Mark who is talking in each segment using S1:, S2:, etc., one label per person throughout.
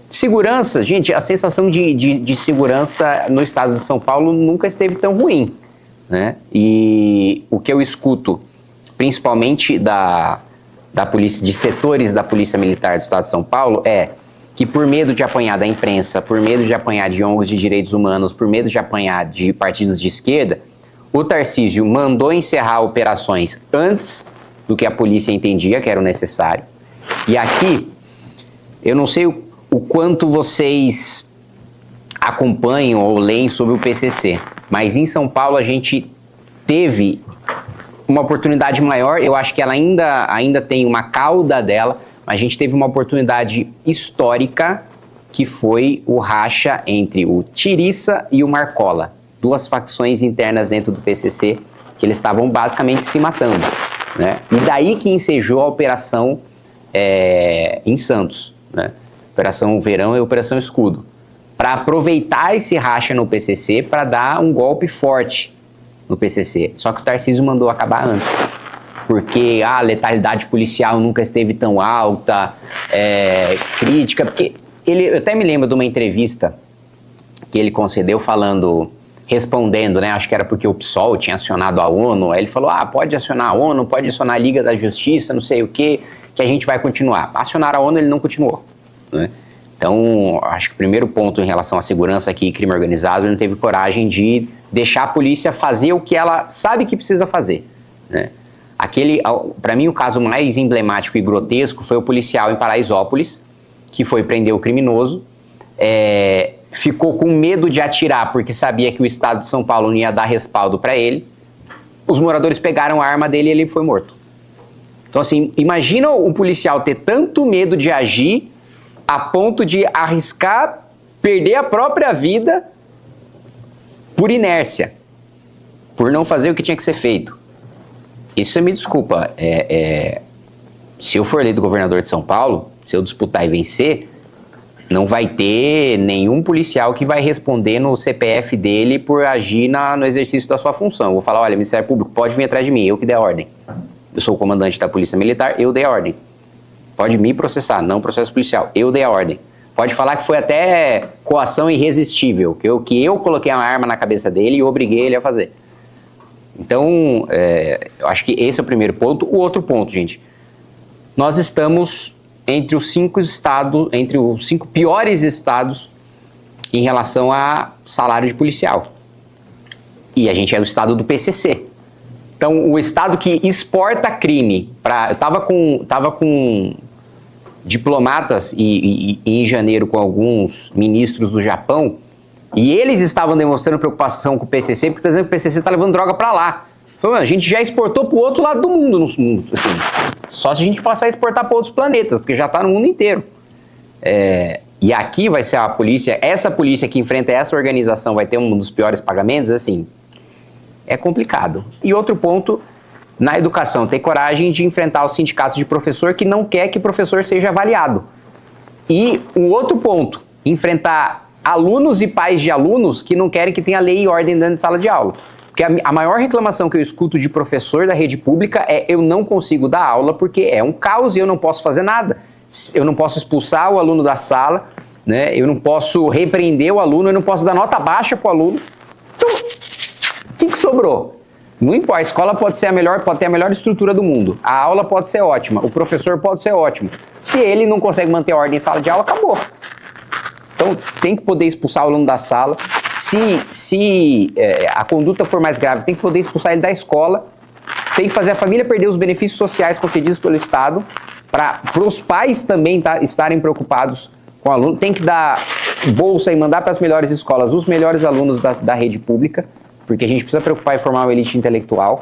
S1: Segurança, gente, a sensação de segurança no estado de São Paulo nunca esteve tão ruim, né? E o que eu escuto, principalmente da polícia, de setores da Polícia Militar do estado de São Paulo, é que por medo de apanhar da imprensa, por medo de apanhar de ONGs de direitos humanos, por medo de apanhar de partidos de esquerda, o Tarcísio mandou encerrar operações antes do que a polícia entendia que era o necessário. E aqui, eu não sei o quanto vocês acompanham ou leem sobre o PCC, mas em São Paulo a gente teve uma oportunidade maior, eu acho que ela ainda tem uma cauda dela, mas a gente teve uma oportunidade histórica que foi o racha entre o Tiriça e o Marcola, duas facções internas dentro do PCC que eles estavam basicamente se matando, né? E daí que ensejou a operação em Santos, né? Operação Verão e Operação Escudo, para aproveitar esse racha no PCC para dar um golpe forte no PCC. Só que o Tarcísio mandou acabar antes, porque a letalidade policial nunca esteve tão alta, crítica, porque eu até me lembro de uma entrevista que ele concedeu respondendo, né, acho que era porque o PSOL tinha acionado a ONU, aí ele falou, pode acionar a ONU, pode acionar a Liga da Justiça, não sei o que a gente vai continuar. Acionaram a ONU, ele não continuou, né? Então, acho que o primeiro ponto em relação à segurança aqui, crime organizado, ele não teve coragem de deixar a polícia fazer o que ela sabe que precisa fazer, né? Para mim, o caso mais emblemático e grotesco foi o policial em Paraisópolis, que foi prender o criminoso, ficou com medo de atirar porque sabia que o estado de São Paulo não ia dar respaldo para ele. Os moradores pegaram a arma dele e ele foi morto. Então, assim, imagina um policial ter tanto medo de agir a ponto de arriscar perder a própria vida por inércia, por não fazer o que tinha que ser feito. Isso, me desculpa, se eu for eleito governador de São Paulo, se eu disputar e vencer, não vai ter nenhum policial que vai responder no CPF dele por agir no exercício da sua função. Eu vou falar, olha, Ministério Público, pode vir atrás de mim, eu que dei a ordem. Eu sou o comandante da Polícia Militar, eu dei a ordem. Pode me processar, não processo policial, eu dei a ordem. Pode falar que foi até coação irresistível, que eu coloquei uma arma na cabeça dele e obriguei ele a fazer. Então, eu acho que esse é o primeiro ponto. O outro ponto, gente, nós estamos entre os 5 piores estados em relação a salário de policial. E a gente é o estado do PCC. Então, o estado que exporta crime, eu estava com diplomatas e em janeiro com alguns ministros do Japão, e eles estavam demonstrando preocupação com o PCC, porque está dizendo que o PCC está levando droga para lá. Então, a gente já exportou para o outro lado do mundo, assim, só se a gente passar a exportar para outros planetas, porque já está no mundo inteiro. E aqui vai ser essa polícia que enfrenta essa organização vai ter um dos piores pagamentos, assim, é complicado. E outro ponto, na educação, ter coragem de enfrentar os sindicatos de professor que não quer que professor seja avaliado. E um outro ponto, enfrentar alunos e pais de alunos que não querem que tenha lei e ordem dentro de sala de aula. Porque a maior reclamação que eu escuto de professor da rede pública é eu não consigo dar aula porque é um caos e eu não posso fazer nada. Eu não posso expulsar o aluno da sala, né? Eu não posso repreender o aluno, eu não posso dar nota baixa para o aluno. Então, o que sobrou? Não importa, a escola pode ter a melhor estrutura do mundo, a aula pode ser ótima, o professor pode ser ótimo. Se ele não consegue manter a ordem em sala de aula, acabou. Então, tem que poder expulsar o aluno da sala. Se a conduta for mais grave, tem que poder expulsar ele da escola. Tem que fazer a família perder os benefícios sociais concedidos pelo Estado, para os pais também estarem preocupados com o aluno. Tem que dar bolsa e mandar para as melhores escolas os melhores alunos da rede pública, porque a gente precisa preocupar em formar uma elite intelectual.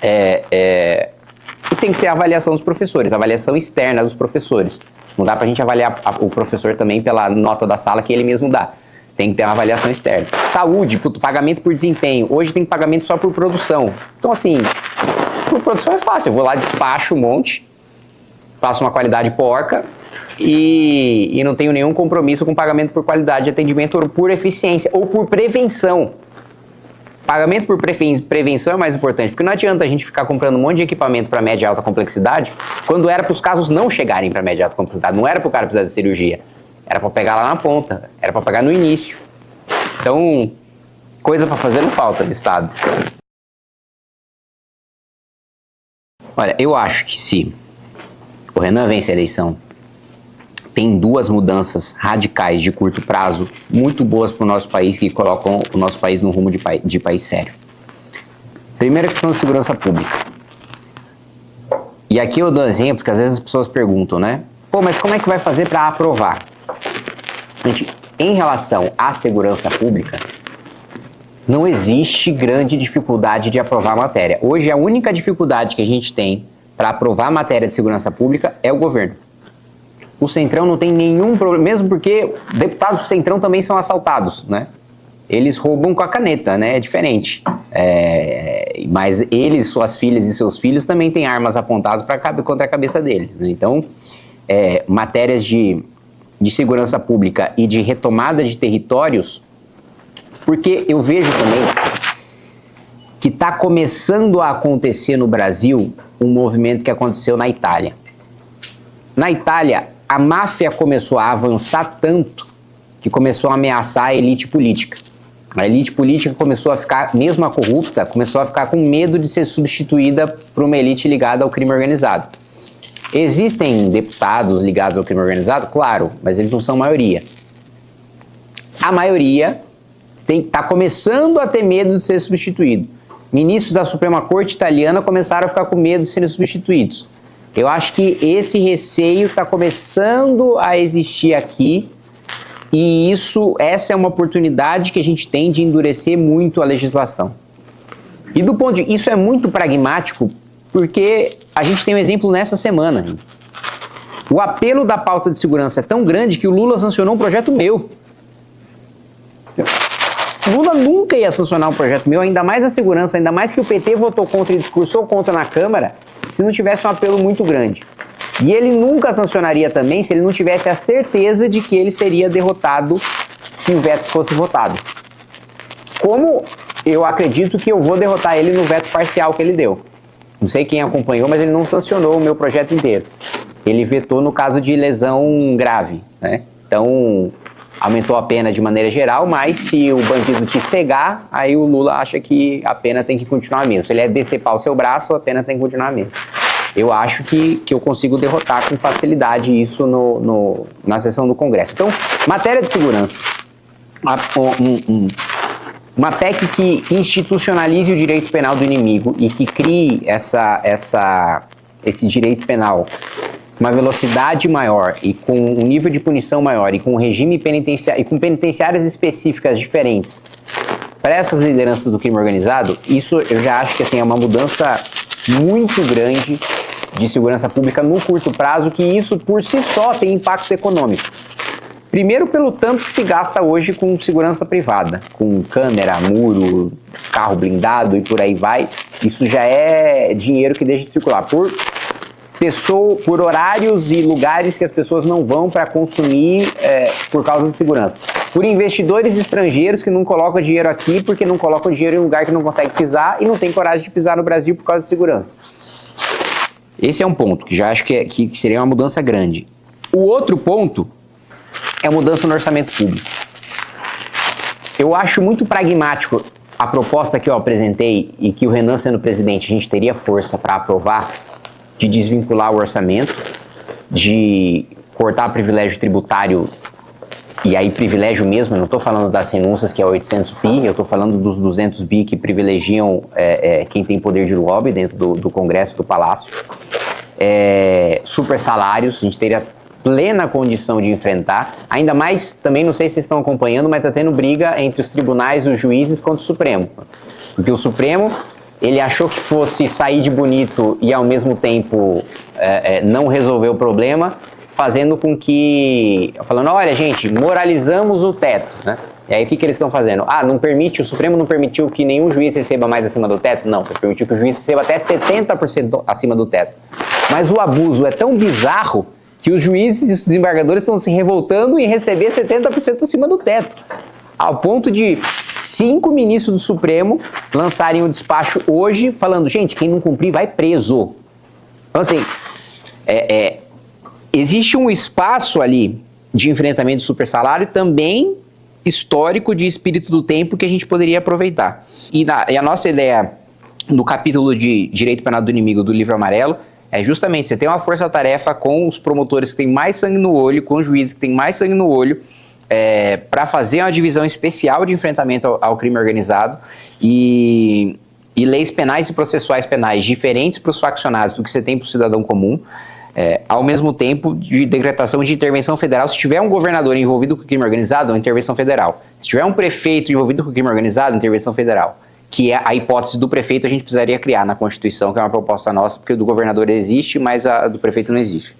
S1: E tem que ter a avaliação dos professores, avaliação externa dos professores. Não dá pra gente avaliar o professor também pela nota da sala que ele mesmo dá. Tem que ter uma avaliação externa. Saúde, pagamento por desempenho. Hoje tem pagamento só por produção. Então, assim, por produção é fácil. Eu vou lá, despacho um monte, faço uma qualidade porca e não tenho nenhum compromisso com pagamento por qualidade de atendimento ou por eficiência ou por prevenção. Pagamento por prevenção é mais importante, porque não adianta a gente ficar comprando um monte de equipamento para média e alta complexidade, quando era para os casos não chegarem para média e alta complexidade, não era para o cara precisar de cirurgia. Era para pegar lá na ponta, era para pegar no início. Então, coisa para fazer não falta no Estado. Olha, eu acho que se o Renan vence a eleição, tem duas mudanças radicais de curto prazo, muito boas para o nosso país, que colocam o nosso país no rumo de país sério. Primeira questão da segurança pública. E aqui eu dou um exemplo que às vezes as pessoas perguntam, né? Pô, mas como é que vai fazer para aprovar? Gente, em relação à segurança pública, não existe grande dificuldade de aprovar a matéria. Hoje, a única dificuldade que a gente tem para aprovar a matéria de segurança pública é o governo. O Centrão não tem nenhum problema, mesmo porque deputados do Centrão também são assaltados, né? Eles roubam com a caneta, né? É diferente. Mas eles, suas filhas e seus filhos também têm armas apontadas contra a cabeça deles, né? Então, matérias de segurança pública e de retomada de territórios, porque eu vejo também que está começando a acontecer no Brasil um movimento que aconteceu na Itália. Na Itália, a máfia começou a avançar tanto que começou a ameaçar a elite política. A elite política começou a ficar, mesmo a corrupta, começou a ficar com medo de ser substituída por uma elite ligada ao crime organizado. Existem deputados ligados ao crime organizado? Claro, mas eles não são a maioria. A maioria está começando a ter medo de ser substituído. Ministros da Suprema Corte italiana começaram a ficar com medo de serem substituídos. Eu acho que esse receio está começando a existir aqui e essa é uma oportunidade que a gente tem de endurecer muito a legislação. E isso é muito pragmático porque a gente tem um exemplo nessa semana. O apelo da pauta de segurança é tão grande que o Lula sancionou um projeto meu. Lula nunca ia sancionar um projeto meu, ainda mais a segurança, ainda mais que o PT votou contra e discursou contra na Câmara, se não tivesse um apelo muito grande. E ele nunca sancionaria também se ele não tivesse a certeza de que ele seria derrotado se o veto fosse votado. Como eu acredito que eu vou derrotar ele no veto parcial que ele deu. Não sei quem acompanhou, mas ele não sancionou o meu projeto inteiro. Ele vetou no caso de lesão grave, né? Então, aumentou a pena de maneira geral, mas se o bandido te cegar, aí o Lula acha que a pena tem que continuar mesmo. Se ele decepar o seu braço, a pena tem que continuar mesmo. Eu acho que eu consigo derrotar com facilidade isso na sessão do Congresso. Então, matéria de segurança. Uma PEC que institucionalize o direito penal do inimigo e que crie esse direito penal com uma velocidade maior e com um nível de punição maior e com um regime penitenciário e com penitenciárias específicas diferentes para essas lideranças do crime organizado, isso eu já acho que assim, é uma mudança muito grande de segurança pública no curto prazo, que isso por si só tem impacto econômico. Primeiro pelo tanto que se gasta hoje com segurança privada, com câmera, muro, carro blindado e por aí vai. Isso já é dinheiro que deixa de circular por horários e lugares que as pessoas não vão para consumir por causa de segurança. Por investidores estrangeiros que não colocam dinheiro aqui porque não colocam dinheiro em um lugar que não consegue pisar e não tem coragem de pisar no Brasil por causa de segurança. Esse é um ponto que já acho que seria uma mudança grande. O outro ponto é a mudança no orçamento público. Eu acho muito pragmático a proposta que eu apresentei e que o Renan, sendo presidente, a gente teria força para aprovar, de desvincular o orçamento, de cortar privilégio tributário, e aí privilégio mesmo, eu não estou falando das renúncias que é 800 bi, eu estou falando dos 200 bi que privilegiam quem tem poder de lobby dentro do Congresso, do Palácio. Super salários, a gente teria plena condição de enfrentar, ainda mais, também não sei se vocês estão acompanhando, mas está tendo briga entre os tribunais, os juízes contra o Supremo, porque o Supremo, ele achou que fosse sair de bonito e ao mesmo tempo não resolver o problema, fazendo com que, falando, olha gente, moralizamos o teto, né? E aí o que eles estão fazendo? O Supremo não permitiu que nenhum juiz receba mais acima do teto? Não, permitiu que o juiz receba até 70% acima do teto. Mas o abuso é tão bizarro que os juízes e os desembargadores estão se revoltando em receber 70% acima do teto. Ao ponto de 5 ministros do Supremo lançarem um despacho hoje falando, gente, quem não cumprir vai preso. Então assim, existe um espaço ali de enfrentamento do supersalário, também histórico de espírito do tempo que a gente poderia aproveitar. E a nossa ideia no capítulo de Direito Penal do Inimigo do Livro Amarelo é justamente você ter uma força-tarefa com os promotores que têm mais sangue no olho, com os juízes que têm mais sangue no olho, para fazer uma divisão especial de enfrentamento ao crime organizado e leis penais e processuais penais diferentes para os faccionados do que você tem para o cidadão comum, ao mesmo tempo de decretação de intervenção federal. Se tiver um governador envolvido com o crime organizado, é uma intervenção federal. Se tiver um prefeito envolvido com o crime organizado, intervenção federal. Que é a hipótese do prefeito, a gente precisaria criar na Constituição, que é uma proposta nossa, porque o do governador existe, mas a do prefeito não existe.